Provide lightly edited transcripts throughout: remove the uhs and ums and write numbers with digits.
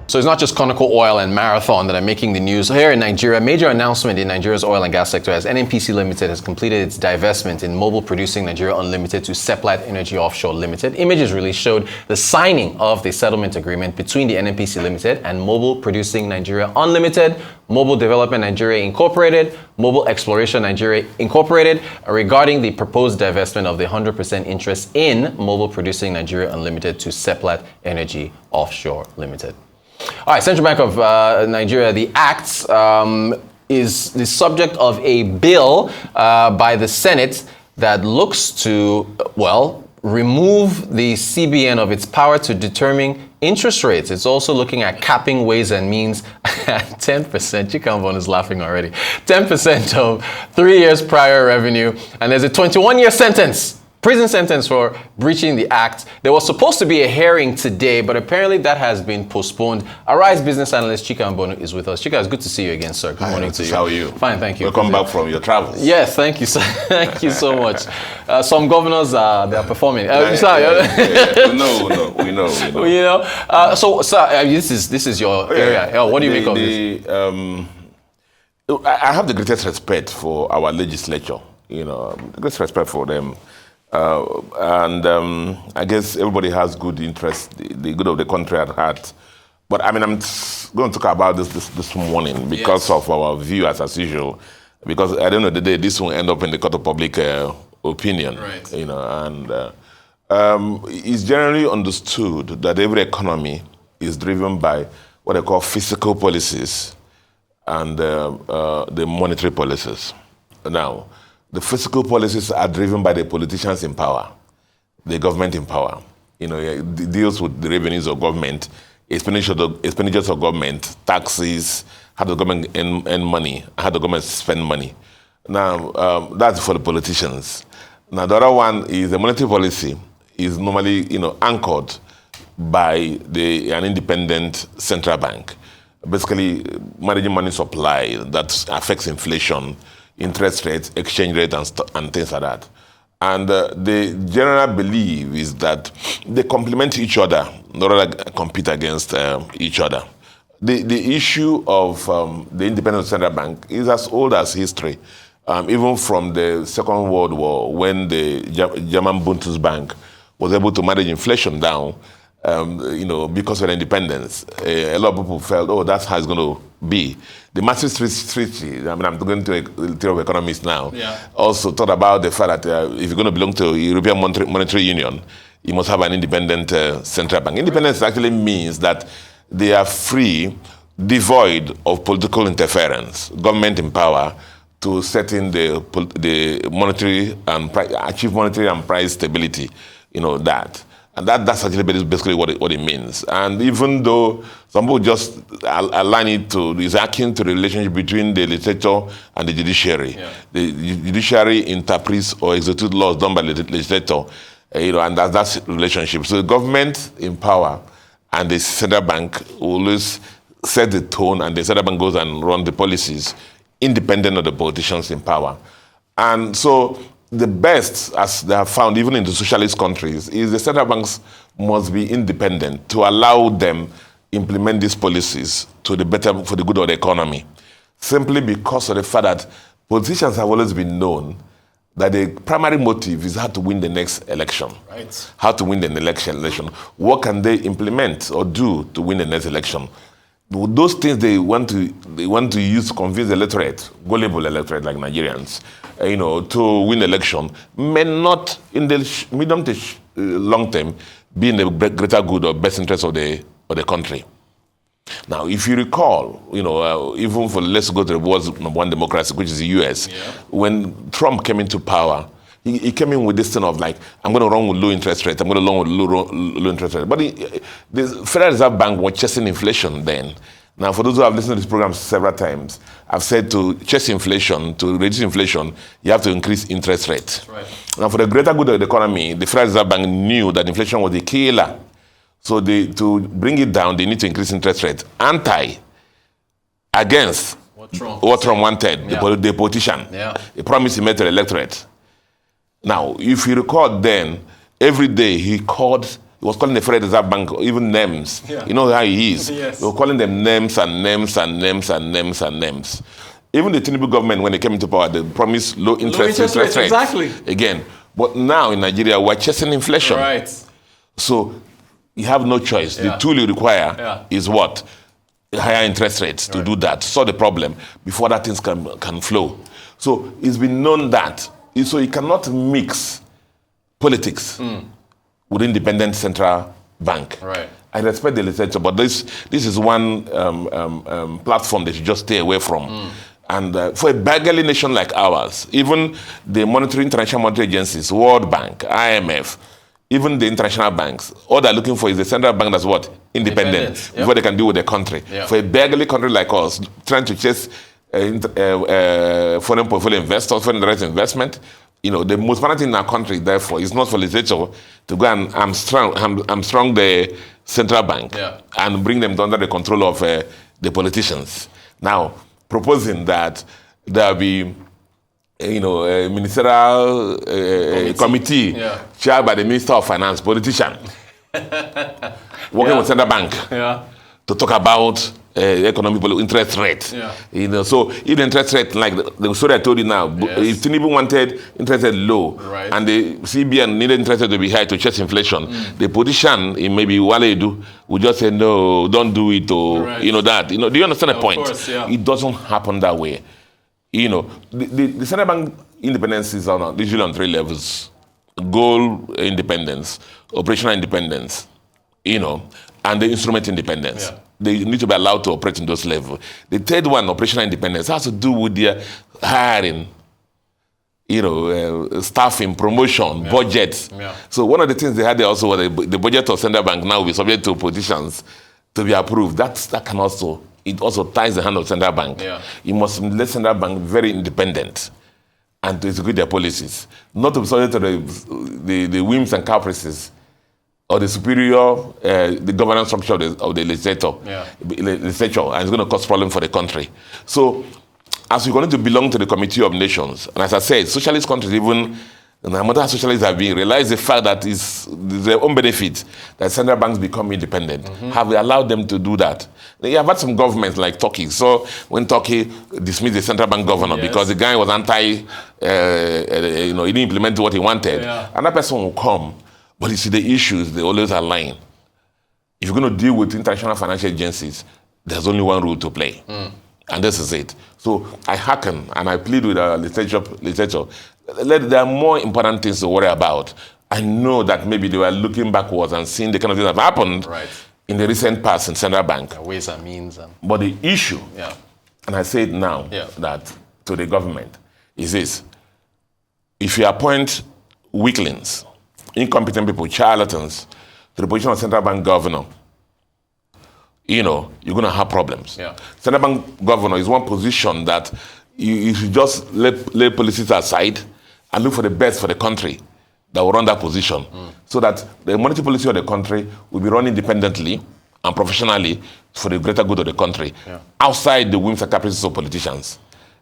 So it's not just Conoco Oil and Marathon that are making the news. Here in Nigeria, major announcement in Nigeria's oil and gas sector as NNPC Limited has completed its divestment in Mobil Producing Nigeria Unlimited to Seplat Energy Offshore Limited. Images released showed the signing of the settlement agreement between the NNPC Limited and Mobil Producing Nigeria Unlimited, Mobil Development Nigeria Incorporated, Mobil Exploration Nigeria Incorporated, regarding the proposed divestment of the 100% interest in Mobil Producing Nigeria Unlimited to Seplat Energy Offshore Limited. All right, Central Bank of Nigeria, the Act is the subject of a bill by the Senate that looks to, remove the CBN of its power to determine interest rates. It's also looking at capping ways and means at 10%. Chika Mbonu is laughing already. 10% of 3 years prior revenue. And there's a 21-year sentence. Prison sentence for breaching the act. There was supposed to be a hearing today, but apparently that has been postponed. Arise business analyst Chika Mbonu is with us. Chika, it's good to see you again, sir. Good morning to you. How are you? Fine, thank you. Welcome back from your travels. Yes, thank you, sir. Thank you so much. Some governors they're performing. We know. You know. So, sir, this is your area. What do you make of this? I have the greatest respect for our legislature. Greatest respect for them. I guess everybody has good interest, the good of the country at heart. But I'm going to talk about this morning because of our view as usual. Because at the end of the day, this will end up in the court of public opinion. Right. It's generally understood that every economy is driven by what they call fiscal policies and the monetary policies. Now, the fiscal policies are driven by the politicians in power, the government in power. It deals with the revenues of government, expenditures of government, taxes, how the government earn money, how the government spend money. Now, that's for the politicians. Now, the other one is the monetary policy is normally, anchored by an independent central bank, basically managing money supply that affects inflation, interest rates, exchange rate, and things like that. And the general belief is that they complement each other, not rather compete against each other. The issue of the independent central bank is as old as history, even from the Second World War, when the German Bundesbank was able to manage inflation down, because of independence. A lot of people felt, that's how it's going to be. The Maastricht Treaty, I'm going to a theory of economics now, also thought about the fact that if you're going to belong to European Monetary Union, you must have an independent central bank. Independence actually means that they are free, devoid of political interference, government in power to set in the monetary and achieve monetary and price stability, that. And that's actually basically what it means. And even though some people just align it is akin to the relationship between the legislature and the judiciary. Yeah. The judiciary interprets or executes laws done by the legislature, and that's the relationship. So the government in power and the central bank always set the tone, and the central bank goes and runs the policies independent of the politicians in power. And so the best, as they have found, even in the socialist countries, is the central banks must be independent to allow them implement these policies for the good of the economy. Simply because of the fact that politicians have always been known that the primary motive is how to win the next election. Right. How to win the election. What can they implement or do to win the next election? Those things they want to use to convince the electorate, gullible electorate like Nigerians, to win the election, may not in the medium to long term be in the greater good or best interest of the country. Now, if you recall, even let's go to the world's number one democracy, which is the U.S. When Trump came into power, he came in with this thing of I'm going to run with low interest rates. I'm going to run with low interest rates. But the Federal Reserve Bank was chasing inflation then. Now, for those who have listened to this program several times, I've said to chase inflation, to reduce inflation, you have to increase interest rates. Right. Now, for the greater good of the economy, the Federal Reserve Bank knew that inflation was the killer. So to bring it down, they need to increase interest rates. Against what Trump wanted, the politician. Yeah. The promise he made to the electorate. Now, if you recall then, every day he called He was calling the Federal Reserve Bank even names. Yeah. You know how he is. Yes. They were calling them names and names and names and names and names. Even the Tinubu government, when they came into power, they promised low interest rates. Exactly. Again. But now in Nigeria, we're chasing inflation. Right. So you have no choice. The tool you require is what? Higher interest rates to do that. Solve the problem before that things can flow. So it's been known that. So you cannot mix politics with independent central bank. Right. I respect the legislature, but this is one platform that you just stay away from. And for a beggarly nation like ours, even the international monetary agencies, World Bank, IMF, even the international banks, all they're looking for is a central bank that's what? Independent. Before they can deal with the country. For a beggarly country like us, trying to chase foreign portfolio investors, foreign direct investment, the most important thing in our country, therefore, is not for legislature to go and hamstrung the central bank and bring them under the control of the politicians. Now, proposing that there be a ministerial committee chaired by the Minister of Finance, politician, working with central bank to talk about economic interest rate. So if the interest rate, like the story I told you now, if Tinubu wanted interest rate low and the CBN needed interest rate to be high to chase inflation, the politician, maybe Wale Edu, would just say, no, don't do it, or that. Do you understand the point? Course, it doesn't happen that way. The central bank independence is usually on 3 levels: goal independence, operational independence, and the instrument independence. They need to be allowed to operate in those levels. The third one, operational independence, has to do with their hiring, staffing, promotion, budgets. So one of the things they had there also was the budget of central bank now will be subject to politicians to be approved. That can also, it also ties the hand of central bank. You must let central bank very independent and to execute their policies, not to be subject to the whims and caprices or the superior, the governance structure of the legislature, and it's going to cause problem for the country. So, as we're going to belong to the Committee of Nations, and as I said, socialist countries, even no matter how socialists have been, realize the fact that it's their own benefit that central banks become independent. Have we allowed them to do that? You have had some governments like Turkey. So when Turkey dismissed the central bank governor because the guy was he didn't implement what he wanted, another person will come. But you see, the issues, they always align. If you're going to deal with international financial agencies, there's only one rule to play. And this is it. So I hearken and I plead with our legislature. There are more important things to worry about. I know that maybe they were looking backwards and seeing the kind of things that have happened in the recent past in central bank. Ways and means. But the issue, and I say it now, that to the government, is this. If you appoint weaklings, incompetent people, charlatans, to the position of central bank governor, you're going to have problems. Central bank governor is one position that you should just lay policies aside and look for the best for the country that will run that position, so that the monetary policy of the country will be run independently and professionally for the greater good of the country, outside the whims and caprices of politicians.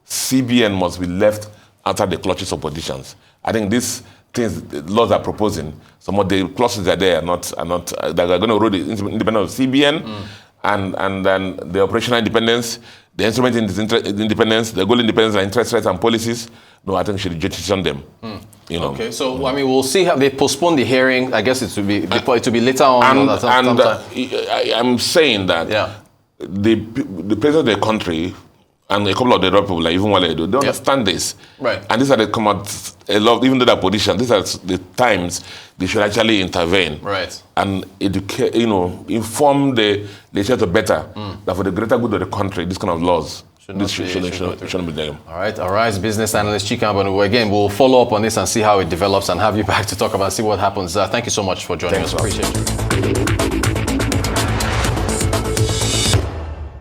CBN must be left outside the clutches of politicians. I think these things, the laws are proposing, some of the clauses are there, that are going to erode the independence of CBN, and then the operational independence, the instrument independence, the goal independence, and interest rates and policies. No, I think we should jettison them. Okay, so we'll see how they postpone the hearing. I guess it will be later on. I'm saying that the president of the country and a couple of the other people, like even Wale Edu, they understand this. And these are the come out a lot, even though they're politicians, these are the times they should actually intervene. And educate, inform the legislature better that for the greater good of the country, this kind of laws shouldn't be there. All right, business analyst Chika Mbonu. Again, we'll follow up on this and see how it develops and have you back to talk about, see what happens. Thank you so much for joining us. Appreciate it.